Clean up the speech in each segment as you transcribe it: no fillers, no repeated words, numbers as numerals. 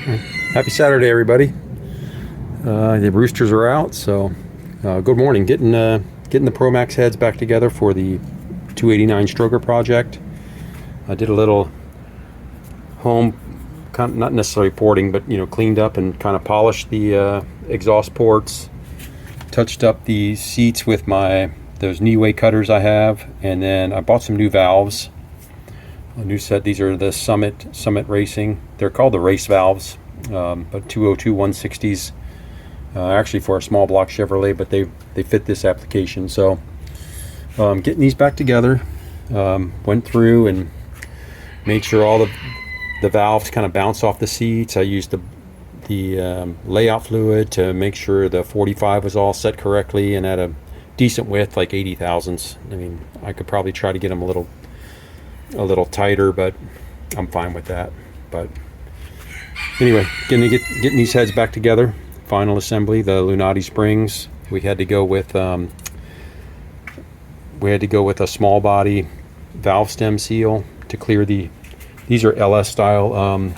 Happy Saturday, everybody. The roosters are out, so good morning. Getting the Promaxx heads back together for the 289 stroker project. I did a little home, not necessarily porting, but cleaned up and kind of polished the exhaust ports, touched up the seats with those knee-way cutters I have, and then I bought some new valves. A new set. These are the Summit Racing. They're called the race valves, but 202 160s. Actually for a small block Chevrolet, but they fit this application. So getting these back together, went through and made sure all the valves kind of bounce off the seats. I used the layout fluid to make sure the 45 was all set correctly and at a decent width, like 80 thousandths. I mean, I could probably try to get them a little tighter, but I'm fine with that. But anyway, getting these heads back together. Final assembly, the Lunati springs. We had to go with a small body valve stem seal to clear these are LS style.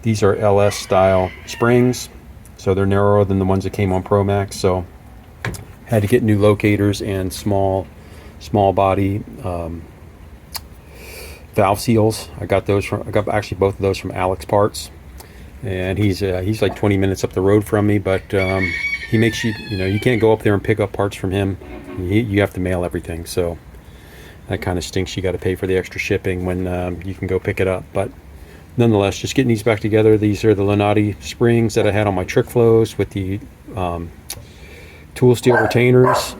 These are LS style springs, so they're narrower than the ones that came on Promaxx. So had to get new locators and small body valve seals. I got actually both of those from Alex Parts, and he's like 20 minutes up the road from me, but he makes you can't go up there and pick up parts from him. You have to mail everything, so that kind of stinks. You got to pay for the extra shipping when you can go pick it up. But nonetheless, just getting these back together. These are the Lunati springs that I had on my trick flows with the tool steel retainers.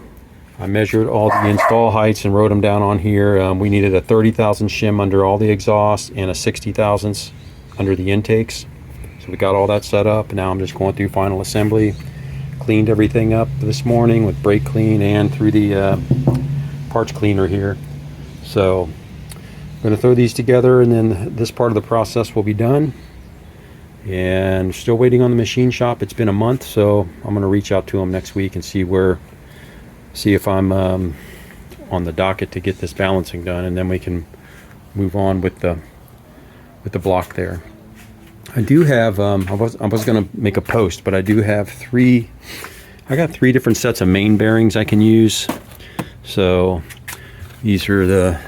I measured all the install heights and wrote them down on here. We needed a 30 thousand shim under all the exhausts and a 60 thousandths under the intakes. So we got all that set up. Now I'm just going through final assembly. Cleaned everything up this morning with brake clean and through the parts cleaner here. So I'm going to throw these together, and then this part of the process will be done. And still waiting on the machine shop. It's been a month, so I'm going to reach out to them next week and see if I'm on the docket to get this balancing done, and then we can move on with the block there. I do have I was going to make a post, but I do have I got three different sets of main bearings I can use. So these are the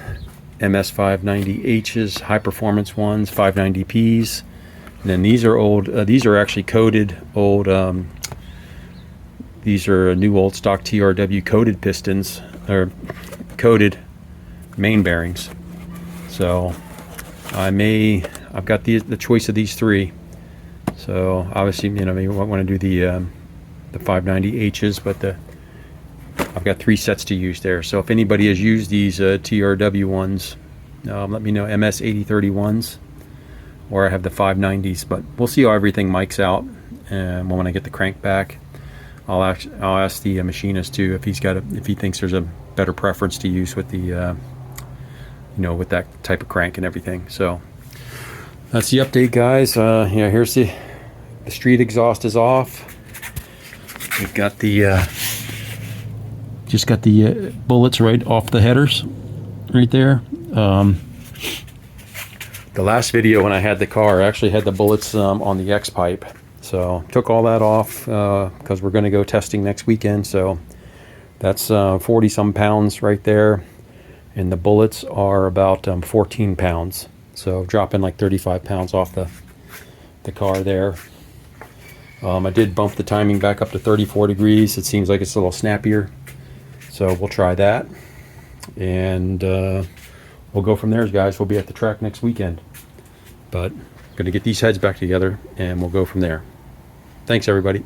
MS 590H's, high performance ones, 590Ps. And then these are old, these are actually coated old, these are new old stock TRW coated pistons, or coated main bearings. So I've got the choice of these three. So obviously, maybe I want to do the 590H's, but I've got three sets to use there. So if anybody has used these TRW ones, let me know. MS 8031s, or I have the 590s, but we'll see how everything mics out. And when I get the crank back, I'll ask the machinist too if he thinks there's a better preference to use with the with that type of crank and everything. So that's the update, guys. Here's the street exhaust is off. We've got just got the bullets right off the headers right there. The last video when I had the car, I actually had the bullets on the X pipe. So took all that off because we're going to go testing next weekend. So that's 40 some pounds right there. And the bullets are about 14 pounds. So dropping like 35 pounds off the car there. I did bump the timing back up to 34 degrees. It seems like it's a little snappier. So we'll try that. And we'll go from there, guys. We'll be at the track next weekend. But I'm going to get these heads back together and we'll go from there. Thanks, everybody.